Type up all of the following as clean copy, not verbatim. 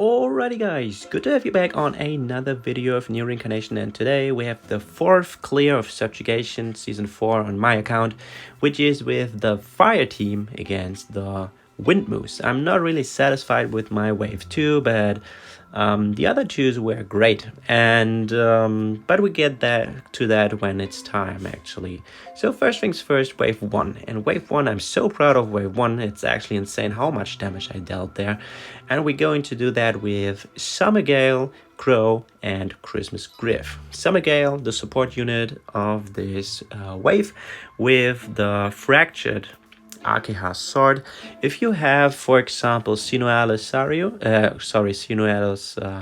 Alrighty guys, good to have you back on another video of NieR Reincarnation, and today we have the 4th clear of Subjugation Season 4 on my account, which is with the Fire team against the Wind Moose. I'm not really satisfied with my Wave 2, but the other twos were great, and but we get to that when it's time actually. So first things first, Wave 1. And Wave 1, I'm so proud of Wave 1, it's actually insane how much damage I dealt there. And we're going to do that with Summer Gale, Crow, and Christmas Griff. Summer Gale, the support unit of this wave, with the Fractured Archihas sword. If you have, for example, Sinuelis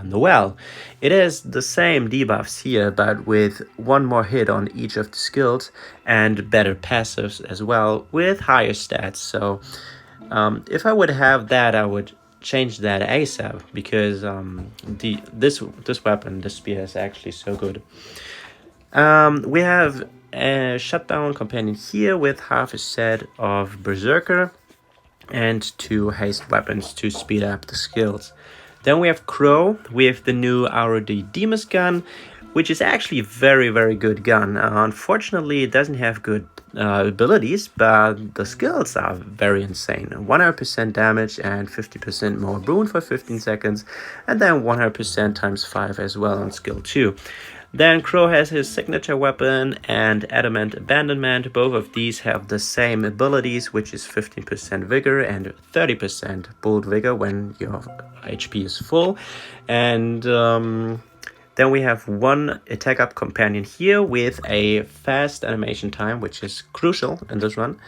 Noel, it is the same debuffs here, but with one more hit on each of the skills and better passives as well, with higher stats. So if I would have that, I would change that ASAP, because this weapon, the spear, is actually so good. We have a shutdown companion here with half a set of Berserker and 2 haste weapons to speed up the skills. Then we have Crow with the new ROD Demus gun, which is actually a very good gun. Unfortunately, it doesn't have good abilities, but the skills are very insane. 100% damage and 50% more boon for 15 seconds, and then 100% times 5 as well on skill 2. Then Crow has his signature weapon and Adamant Abandonment. Both of these have the same abilities, which is 15% vigor and 30% bold vigor when your HP is full. And then we have one attack up companion here with a fast animation time, which is crucial in this run.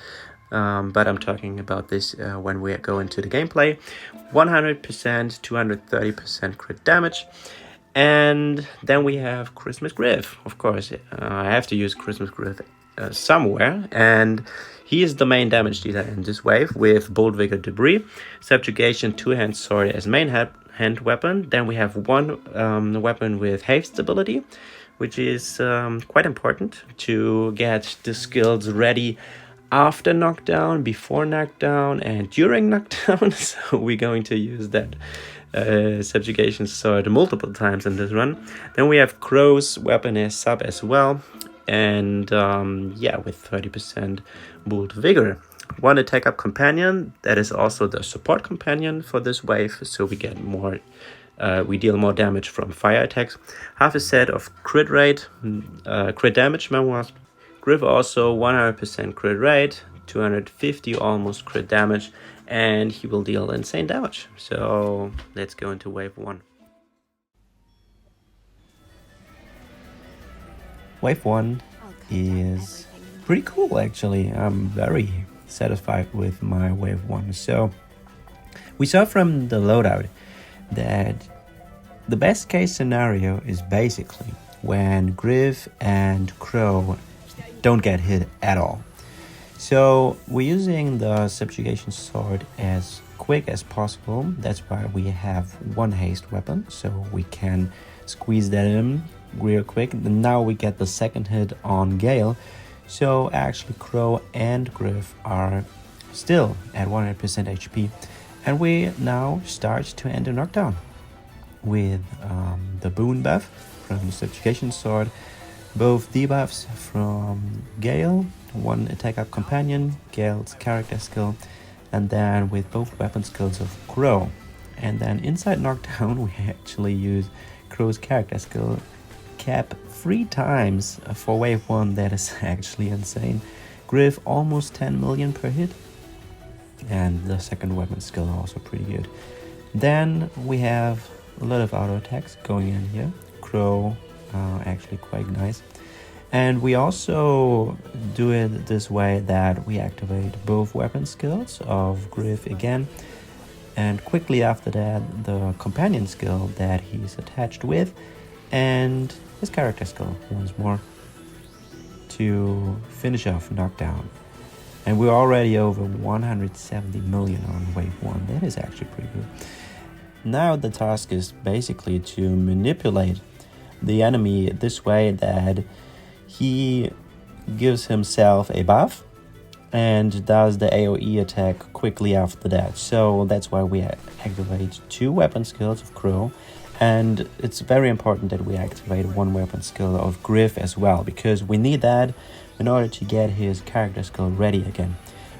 But I'm talking about this when we go into the gameplay. 100%, 230% crit damage. And then we have Christmas Griff. Of course, I have to use Christmas Griff somewhere, and he is the main damage dealer in this wave with Bold Vigor Debris, Subjugation 2-hand sword as main hand weapon. Then we have one weapon with haste ability, which is quite important to get the skills ready after knockdown, before knockdown, and during knockdown. So we're going to use that Subjugation sword multiple times in this run. Then we have Crow's weapon as sub as well, and yeah, with 30% bold vigor. One attack up companion that is also the support companion for this wave, so we get more we deal more damage from fire attacks. Half a set of crit rate, crit damage memoirs. Griff also 100% crit rate, 250 almost crit damage, and he will deal insane damage. So let's go into wave 1. Wave 1 is pretty cool actually. I'm very satisfied with my wave 1. So we saw from the loadout that the best case scenario is basically when Griff and Crow don't get hit at all. So we're using the Subjugation sword as quick as possible. That's why we have one haste weapon, so we can squeeze that in real quick. And now we get the second hit on Gale. So actually Crow and Griff are still at 100% HP. And we now start to end the knockdown with the boon buff from the Subjugation sword, both debuffs from Gale, one attack up companion, Gale's character skill, and then with both weapon skills of Crow. And then inside knockdown we actually use Crow's character skill cap 3 times for wave 1. That is actually insane. Griff almost 10 million per hit, and the second weapon skill also pretty good. Then we have a lot of auto attacks going in here. Crow actually quite nice. And we also do it this way that we activate both weapon skills of Griff again, and quickly after that the companion skill that he's attached with, and his character skill once more to finish off knockdown. And we're already over 170 million on wave 1. That is actually pretty good. Now the task is basically to manipulate the enemy this way that he gives himself a buff and does the AoE attack quickly after that. So that's why we activate 2 weapon skills of Crow. And it's very important that we activate 1 weapon skill of Griff as well, because we need that in order to get his character skill ready again.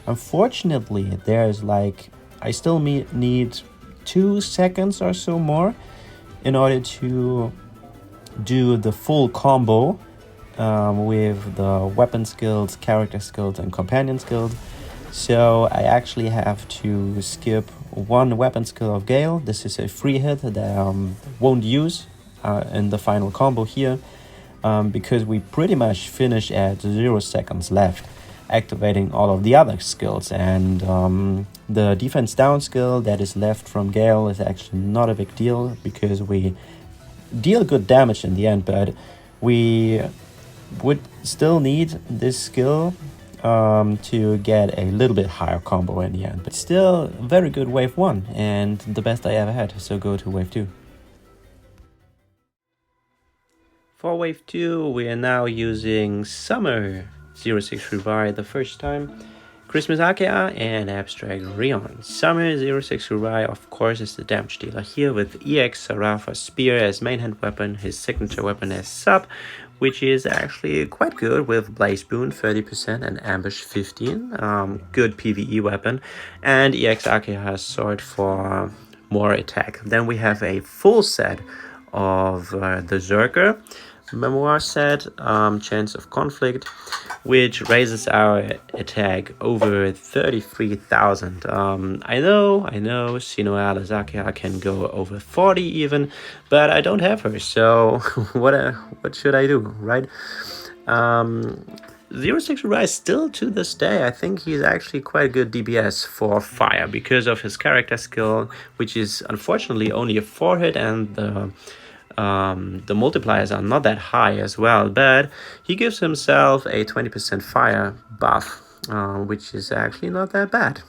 Unfortunately, there's like, I still need 2 seconds or so more in order to do the full combo with the weapon skills, character skills, and companion skills. So I actually have to skip 1 weapon skill of Gale. This is a free hit that I won't use in the final combo here, because we pretty much finish at 0 seconds left, activating all of the other skills. And the defense down skill that is left from Gale is actually not a big deal, because we deal good damage in the end, but we would still need this skill to get a little bit higher combo in the end. But still, very good wave 1 and the best I ever had, so go to wave 2. For wave 2, we are now using Summer 06 Revive the first time, Christmas Akea, and Abstract Rion. Summer 06 Revive, of course, is the damage dealer here, with EX Sarafa Spear as main hand weapon, his signature weapon as sub, which is actually quite good with Blaze Boon 30% and Ambush 15. Good PvE weapon. And EX Akea has Sword for more attack. Then we have a full set of the Zerker Memoir set, Chance of Conflict, which raises our attack over 33,000. I know, Sino Alazaki can go over 40 even, but I don't have her, so what should I do, right? 06 Rise still to this day, I think he's actually quite a good DPS for fire because of his character skill, which is unfortunately only a 4-hit, and the multipliers are not that high as well, but he gives himself a 20% fire buff, which is actually not that bad.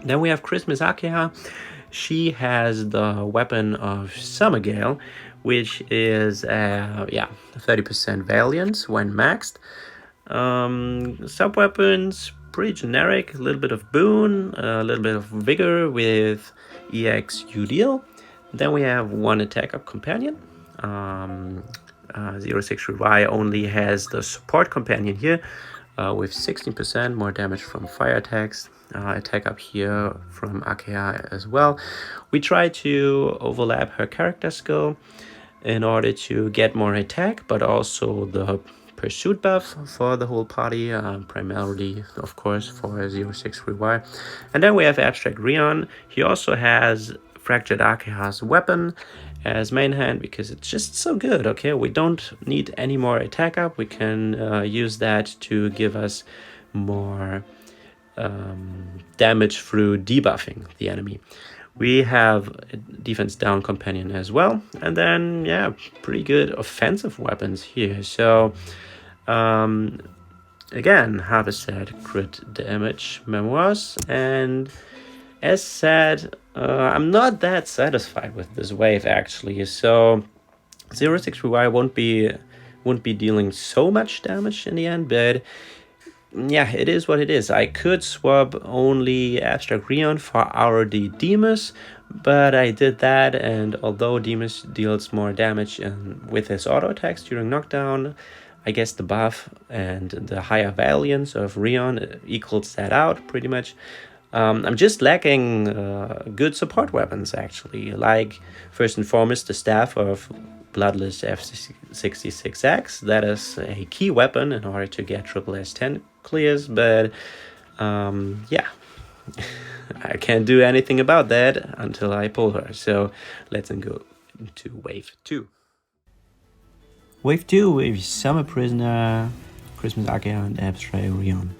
Then we have Christmas Akea. She has the weapon of Summer Gale, which is 30% Valiance when maxed. Sub weapons, pretty generic, a little bit of Boon, a little bit of Vigor with EX Udeal. Then we have 1 attack up companion. 06 Revive only has the support companion here, with 16% more damage from fire attacks. Attack up here from Akea as well. We try to overlap her character skill in order to get more attack, but also the pursuit buff for the whole party, primarily of course for 06 Revive. And then we have Abstract Rion. He also has Fractured Akeha's weapon as main hand because it's just so good. Okay, we don't need any more attack up. We can use that to give us more damage through debuffing the enemy. We have a defense down companion as well, and then pretty good offensive weapons here. So again, Harvest set, crit damage memoirs, and as said, I'm not that satisfied with this wave actually. So 06 Revive won't be dealing so much damage in the end, but yeah, it is what it is. I could swap only Abstract Rion for RD Demus, but I did that, and although Demus deals more damage with his auto attacks during knockdown, I guess the buff and the higher valiance of Rion equals that out pretty much. I'm just lacking good support weapons actually, like first and foremost the Staff of Bloodless F66X. That is a key weapon in order to get triple S10 clears, but I can't do anything about that until I pull her. So let's then go to wave 2. Wave 2 with Summer Prisoner, Christmas Akea, and Abstract Rion.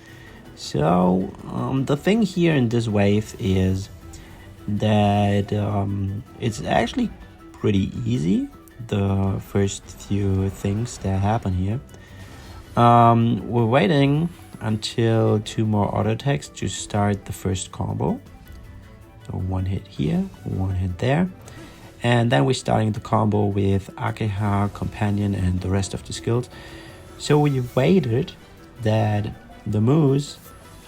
So the thing here in this wave is that it's actually pretty easy, the first few things that happen here. We're waiting until 2 more auto attacks to start the first combo. So 1 hit here, 1 hit there. And then we're starting the combo with Akeha, Companion, and the rest of the skills. So we waited that the Moose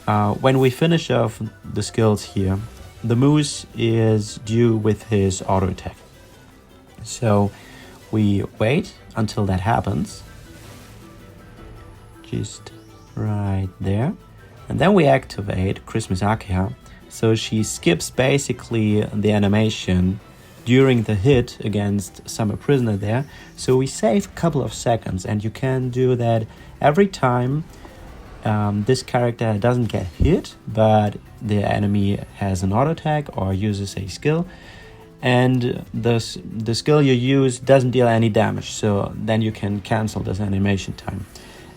When we finish off the skills here, the moose is due with his auto attack. So we wait until that happens. Just right there. And then we activate Christmas Akiha. So she skips basically the animation during the hit against Summer Prisoner there. So we save a couple of seconds, and you can do that every time this character doesn't get hit, but the enemy has an auto attack or uses a skill, and the skill you use doesn't deal any damage, so then you can cancel this animation time.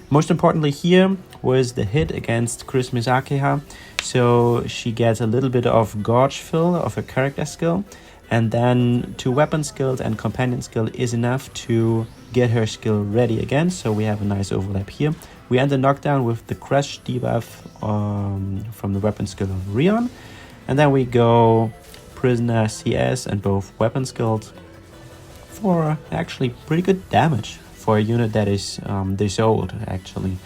Most importantly here was the hit against Christmas Akiha, so she gets a little bit of Gorge Fill of her character skill, and then 2 weapon skills and companion skill is enough to get her skill ready again, so we have a nice overlap here. We end the knockdown with the Crush debuff from the weapon skill of Rion, and then we go Prisoner CS and both weapon skills for actually pretty good damage for a unit that is this old, actually.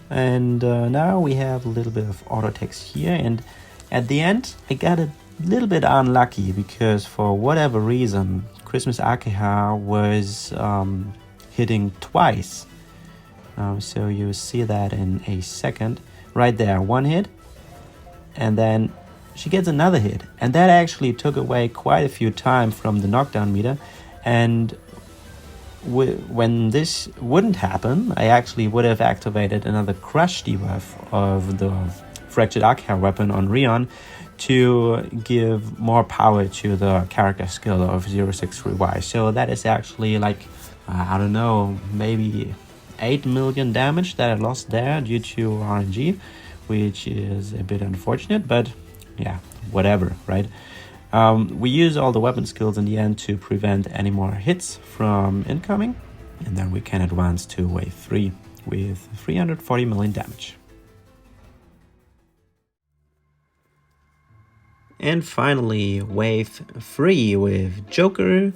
And now we have a little bit of auto text here, and at the end I got a little bit unlucky because for whatever reason Christmas Akiha was hitting twice. So you see that in a second. Right there, 1 hit, and then she gets another hit, and that actually took away quite a few time from the knockdown meter. And when this wouldn't happen, I actually would have activated another Crush debuff of the Fractured Akiha weapon on Rion to give more power to the character skill of 063Y. So that is actually like, I don't know, maybe 8 million damage that I lost there due to RNG, which is a bit unfortunate, but yeah, whatever, right? We use all the weapon skills in the end to prevent any more hits from incoming, and then we can advance to wave 3 with 340 million damage. And finally, wave 3 with Joker,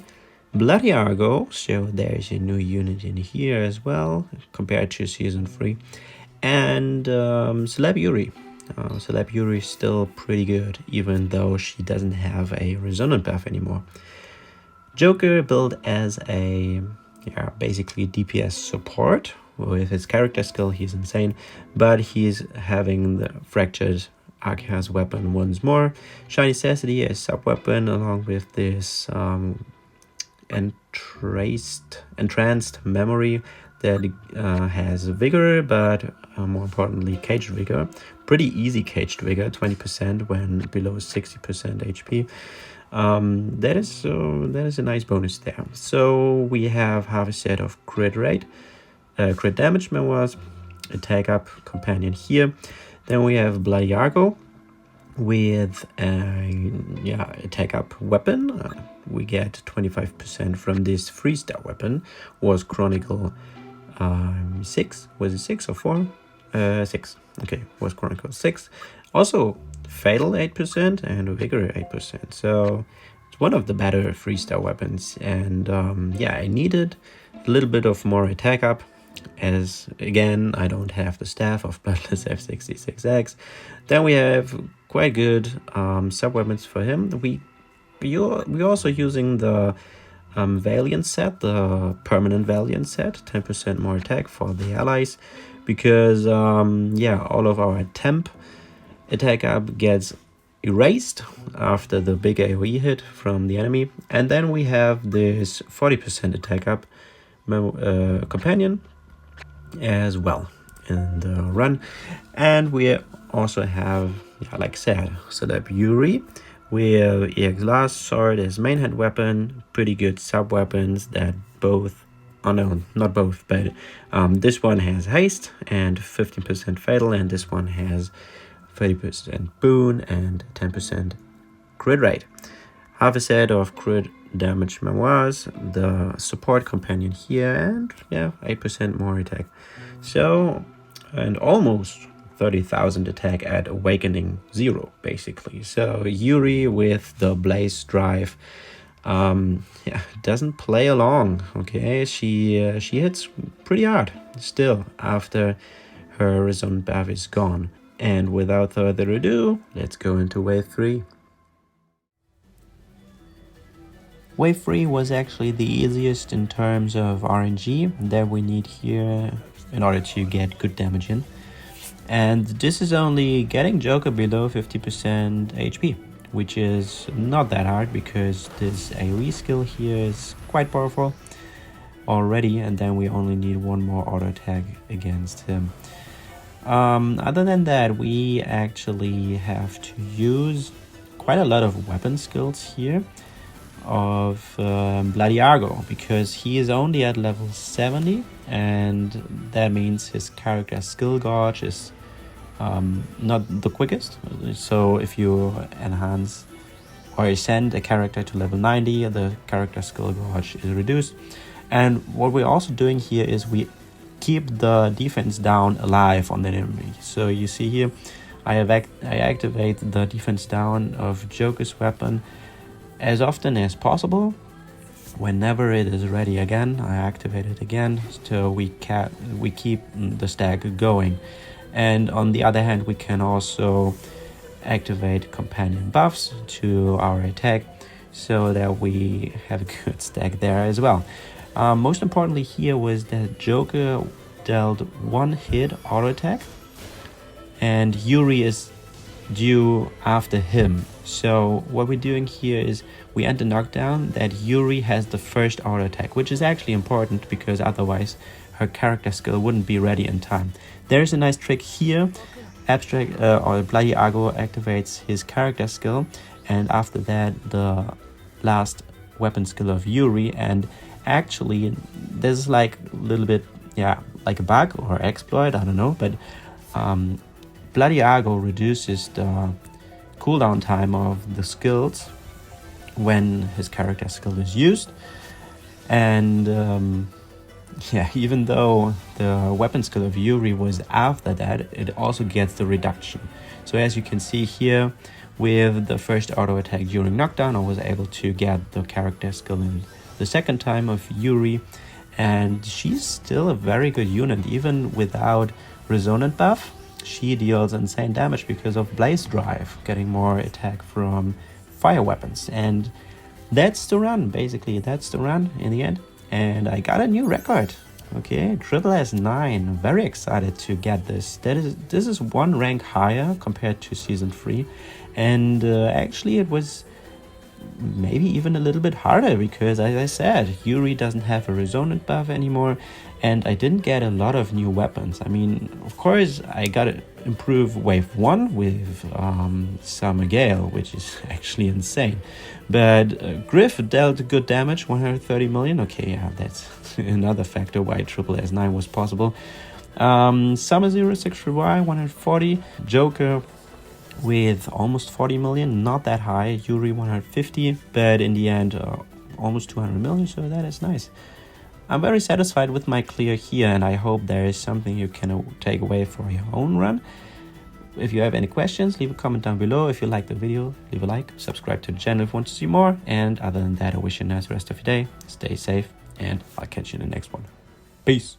Bloody Argo, so there's a new unit in here as well compared to season 3, and Celeb Yuri. Celeb Yuri is still pretty good, even though she doesn't have a resonant buff anymore. Joker built as a basically DPS support. With his character skill, he's insane, but he's having the Fractured Akiha's weapon once more. Shiny Necessity is sub-weapon along with this entranced memory that has vigor, but more importantly caged vigor. Pretty easy caged vigor, 20% when below 60% HP. That is a nice bonus there. So we have half a set of crit rate, crit damage memoirs, attack up companion here. Then we have Bloody Argo with attack up weapon. We get 25% from this 3-star weapon. Was Chronicle 6? Was it 6 or 4? 6. Okay, was Chronicle 6. Also Fatal 8% and Vigor 8%. So it's one of the better 3-star weapons. And I needed a little bit of more attack up, as again I don't have the staff of Bloodless F66X. Then we have quite good sub-weapons for him. We're also using the Valiant set, the permanent Valiant set, 10% more attack for the allies, because all of our temp attack up gets erased after the big AoE hit from the enemy. And then we have this 40% attack up companion as well in the run. And we also have, like I said, Celeb Yuri with EX Last Sword as main hand weapon. Pretty good sub weapons that both, oh no, not both, but this one has haste and 15% fatal, and this one has 30% boon and 10% crit rate. Half a set of crit damage memoirs, the support companion here, and 8% more attack. So, and almost 30,000 attack at Awakening 0, basically. So Yuri with the Blaze Drive doesn't play along, okay? She hits pretty hard still after her resonant buff is gone. And without further ado, let's go into wave 3. Wave 3 was actually the easiest in terms of RNG that we need here in order to get good damage in. And this is only getting Joker below 50% HP, which is not that hard because this AoE skill here is quite powerful already, and then we only need one more auto attack against him. Other than that, we actually have to use quite a lot of weapon skills here of Bloody Argo, because he is only at level 70, and that means his character skill gauge is not the quickest. So if you enhance or ascend a character to level 90, the character skill gauge is reduced. And what we're also doing here is we keep the defense down alive on the enemy. So you see here, I activate the defense down of Joker's weapon as often as possible. Whenever it is ready again, I activate it again, so we keep the stack going. And on the other hand, we can also activate companion buffs to our attack so that we have a good stack there as well. Most importantly here was that Joker dealt one hit auto attack, and Yuri is due after him. So what we're doing here is we end the knockdown that Yuri has the first auto attack, which is actually important because otherwise her character skill wouldn't be ready in time. There's a nice trick here. Abstract or Bloody Argo activates his character skill, and after that the last weapon skill of Yuri. And actually this is like a little bit, like a bug or exploit, I don't know, but Bloody Argo reduces the cooldown time of the skills when his character skill is used. And even though the weapon skill of Yuri was after that, it also gets the reduction. So as you can see here, with the first auto attack during knockdown, I was able to get the character skill in the second time of Yuri, and she's still a very good unit. Even without resonant buff, she deals insane damage because of Blaze Drive, getting more attack from fire weapons. And that's the run, basically. That's the run in the end. And I got a new record. Okay, SSS9. Very excited to get this. This is one rank higher compared to season 3. And actually it was maybe even a little bit harder because, as I said, Yuri doesn't have a resonant buff anymore, and I didn't get a lot of new weapons. I mean, of course, I got to improve wave 1 with Summer Gale, which is actually insane. But Griff dealt good damage, 130 million. Okay, yeah, that's another factor why SSS9 was possible. Summer 063Y, 140. Joker with almost 40 million, not that high. Yuri 150, but in the end almost 200 million, so that is nice. I'm very satisfied with my clear here, and I hope there is something you can take away for your own run. If you have any questions, leave a comment down below. If you like the video, leave a like, subscribe to the channel if you want to see more, and other than that, I wish you a nice rest of your day. Stay safe, and I'll catch you in the next one. Peace.